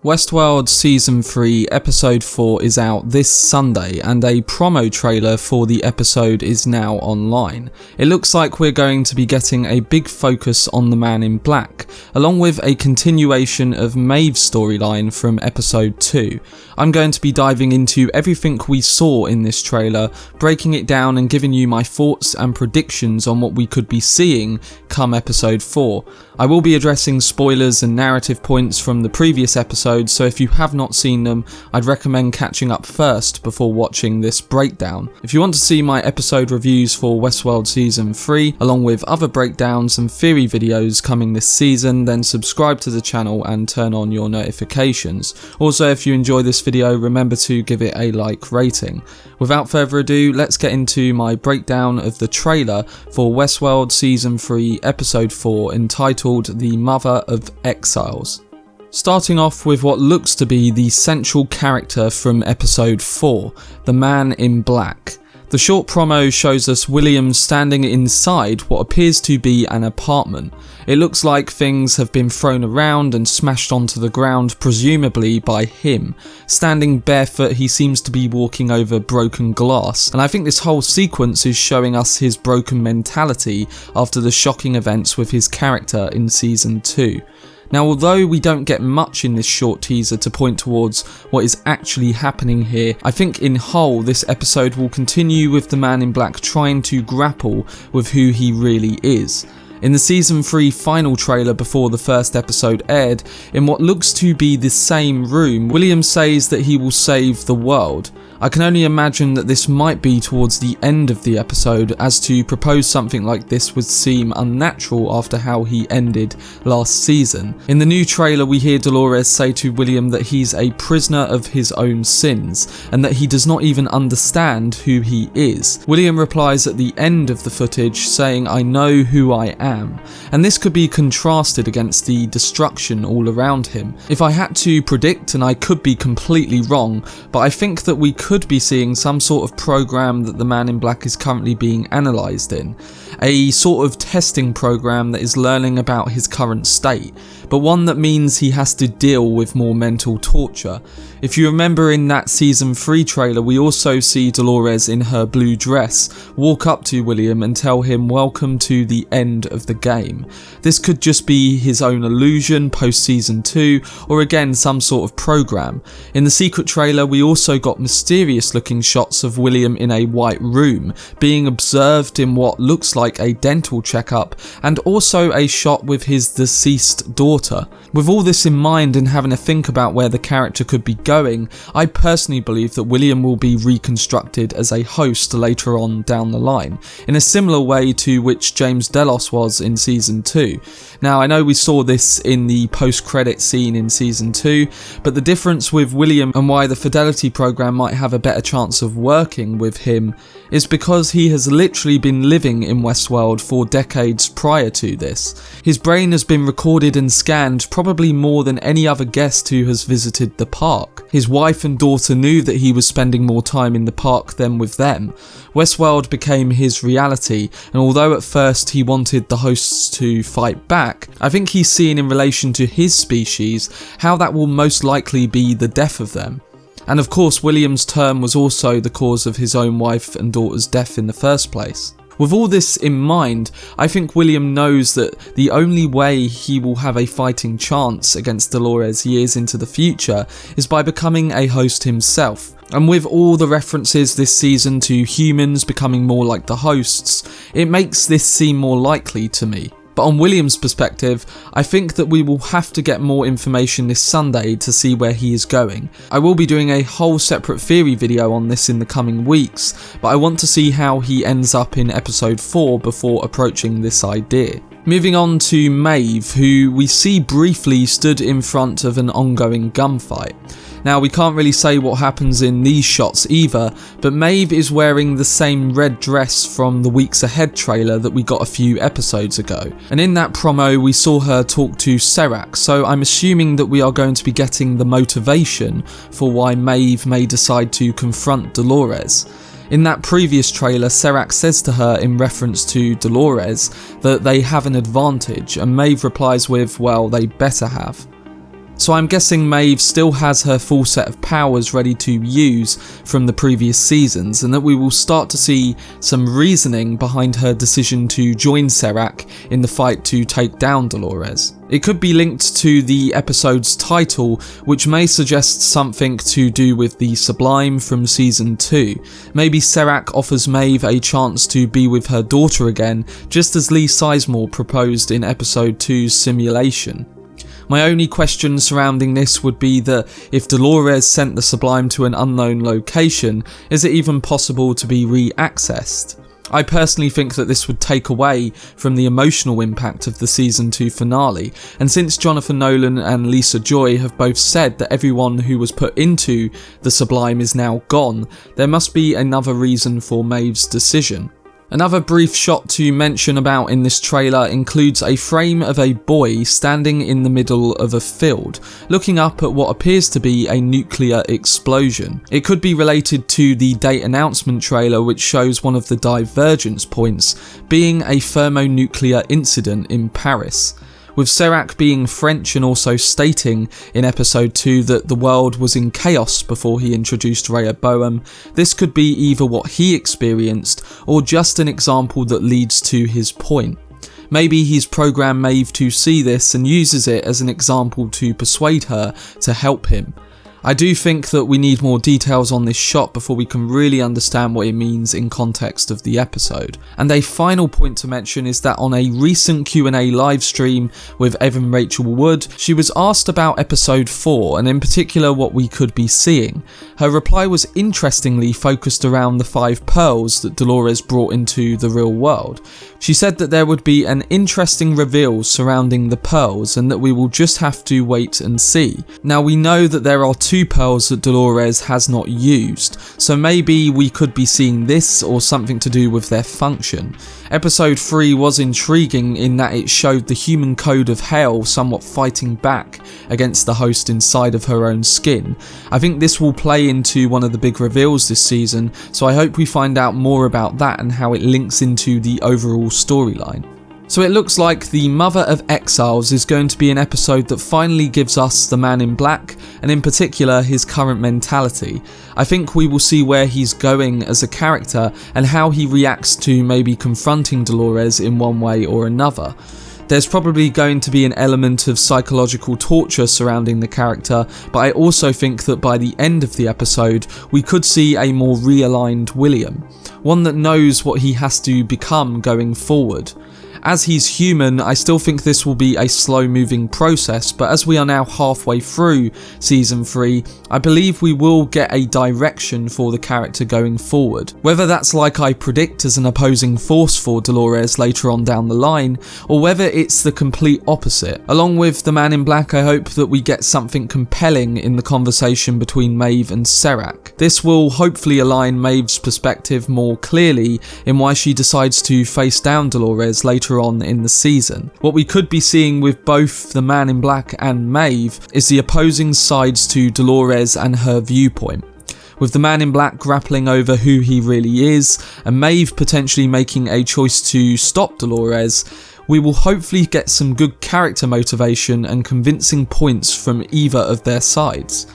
Westworld Season 3 Episode 4 is out this Sunday, and a promo trailer for the episode is now online. It looks like we're going to be getting a big focus on the Man in Black, along with a continuation of Maeve's storyline from Episode 2. I'm going to be diving into everything we saw in this trailer, breaking it down and giving you my thoughts and predictions on what we could be seeing come Episode 4. I will be addressing spoilers and narrative points from the previous episodes, so if you have not seen them, I'd recommend catching up first before watching this breakdown. If you want to see my episode reviews for Westworld Season 3, along with other breakdowns and theory videos coming this season, then subscribe to the channel and turn on your notifications. Also, if you enjoy this video, remember to give it a like rating. Without further ado, let's get into my breakdown of the trailer for Westworld Season 3 Episode 4 entitled The Mother of Exiles. Starting off with what looks to be the central character from Episode 4, the Man in Black. The short promo shows us William standing inside what appears to be an apartment. It looks like things have been thrown around and smashed onto the ground, presumably by him. Standing barefoot, he seems to be walking over broken glass, and I think this whole sequence is showing us his broken mentality after the shocking events with his character in Season 2. Now, although we don't get much in this short teaser to point towards what is actually happening here, I think in whole this episode will continue with the Man in Black trying to grapple with who he really is. In the Season 3 final trailer before the first episode aired, in what looks to be the same room, William says that he will save the world. I can only imagine that this might be towards the end of the episode, as to propose something like this would seem unnatural after how he ended last season. In the new trailer, we hear Dolores say to William that he's a prisoner of his own sins, and that he does not even understand who he is. William replies at the end of the footage saying, "I know who I am," and this could be contrasted against the destruction all around him. If I had to predict, and I could be completely wrong, but I think that we could be seeing some sort of program that the Man in Black is currently being analysed in. A sort of testing program that is learning about his current state, but one that means he has to deal with more mental torture. If you remember in that Season 3 trailer, we also see Dolores in her blue dress walk up to William and tell him welcome to the end of the game. This could just be his own illusion post Season 2, or again some sort of program. In the secret trailer, we also got mysterious looking shots of William in a white room, being observed in what looks like a dental checkup, and also a shot with his deceased daughter. With all this in mind and having to think about where the character could be going, I personally believe that William will be reconstructed as a host later on down the line, in a similar way to which James Delos was in Season 2. Now, I know we saw this in the post-credit scene in Season 2, but the difference with William and why the Fidelity program might have a better chance of working with him is because he has literally been living in Westworld for decades prior to this. His brain has been recorded and scanned probably more than any other guest who has visited the park. His wife and daughter knew that he was spending more time in the park than with them. Westworld became his reality, and although at first he wanted the hosts to fight back, I think he's seen in relation to his species how that will most likely be the death of them. And of course, William's term was also the cause of his own wife and daughter's death in the first place. With all this in mind, I think William knows that the only way he will have a fighting chance against Dolores years into the future is by becoming a host himself. And with all the references this season to humans becoming more like the hosts, it makes this seem more likely to me. But on William's perspective, I think that we will have to get more information this Sunday to see where he is going. I will be doing a whole separate theory video on this in the coming weeks, but I want to see how he ends up in Episode 4 before approaching this idea. Moving on to Maeve, who we see briefly stood in front of an ongoing gunfight. Now, we can't really say what happens in these shots either, but Maeve is wearing the same red dress from the Weeks Ahead trailer that we got a few episodes ago. And in that promo, we saw her talk to Serac, so I'm assuming that we are going to be getting the motivation for why Maeve may decide to confront Dolores. In that previous trailer, Serac says to her in reference to Dolores that they have an advantage, and Maeve replies with, well, they better have. So I'm guessing Maeve still has her full set of powers ready to use from the previous seasons, and that we will start to see some reasoning behind her decision to join Serac in the fight to take down Dolores. It could be linked to the episode's title, which may suggest something to do with the Sublime from Season 2. Maybe Serac offers Maeve a chance to be with her daughter again, just as Lee Sizemore proposed in Episode 2's Simulation. My only question surrounding this would be that if Dolores sent the Sublime to an unknown location, is it even possible to be re-accessed? I personally think that this would take away from the emotional impact of the Season 2 finale, and since Jonathan Nolan and Lisa Joy have both said that everyone who was put into the Sublime is now gone, there must be another reason for Maeve's decision. Another brief shot to mention about in this trailer includes a frame of a boy standing in the middle of a field, looking up at what appears to be a nuclear explosion. It could be related to the date announcement trailer, which shows one of the divergence points being a thermonuclear incident in Paris. With Serac being French and also stating in episode 2 that the world was in chaos before he introduced Rehoboam, this could be either what he experienced or just an example that leads to his point. Maybe he's programmed Maeve to see this and uses it as an example to persuade her to help him. I do think that we need more details on this shot before we can really understand what it means in context of the episode. And a final point to mention is that on a recent Q&A live stream with Evan Rachel Wood, she was asked about episode 4 and in particular what we could be seeing. Her reply was interestingly focused around the 5 pearls that Dolores brought into the real world. She said that there would be an interesting reveal surrounding the pearls and that we will just have to wait and see. Now we know that there are 2 pearls that Dolores has not used, so maybe we could be seeing this or something to do with their function. Episode 3 was intriguing in that it showed the human code of hell somewhat fighting back against the host inside of her own skin. I think this will play into one of the big reveals this season, so I hope we find out more about that and how it links into the overall storyline. So it looks like the Mother of Exiles is going to be an episode that finally gives us the Man in Black, and in particular his current mentality. I think we will see where he's going as a character and how he reacts to maybe confronting Dolores in one way or another. There's probably going to be an element of psychological torture surrounding the character, but I also think that by the end of the episode we could see a more realigned William, one that knows what he has to become going forward. As he's human, I still think this will be a slow moving process, but as we are now halfway through Season 3, I believe we will get a direction for the character going forward. Whether that's like I predict as an opposing force for Dolores later on down the line, or whether it's the complete opposite. Along with the Man in Black, I hope that we get something compelling in the conversation between Maeve and Serac. This will hopefully align Maeve's perspective more clearly in why she decides to face down Dolores later on in the season. What we could be seeing with both the Man in Black and Maeve is the opposing sides to Dolores and her viewpoint, with the Man in Black grappling over who he really is and Maeve potentially making a choice to stop Dolores. We will hopefully get some good character motivation and convincing points from either of their sides.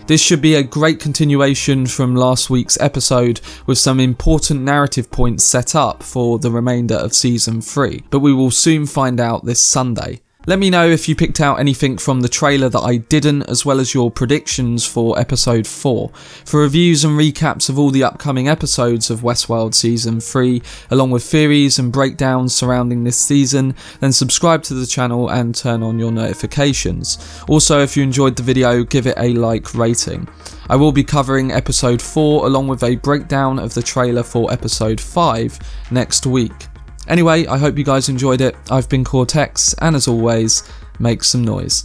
This should be a great continuation from last week's episode with some important narrative points set up for the remainder of Season 3, but we will soon find out this Sunday. Let me know if you picked out anything from the trailer that I didn't, as well as your predictions for episode 4. For reviews and recaps of all the upcoming episodes of Westworld Season 3, along with theories and breakdowns surrounding this season, then subscribe to the channel and turn on your notifications. Also, if you enjoyed the video, give it a like rating. I will be covering episode 4 along with a breakdown of the trailer for episode 5 next week. Anyway, I hope you guys enjoyed it. I've been Cortex, and as always, make some noise.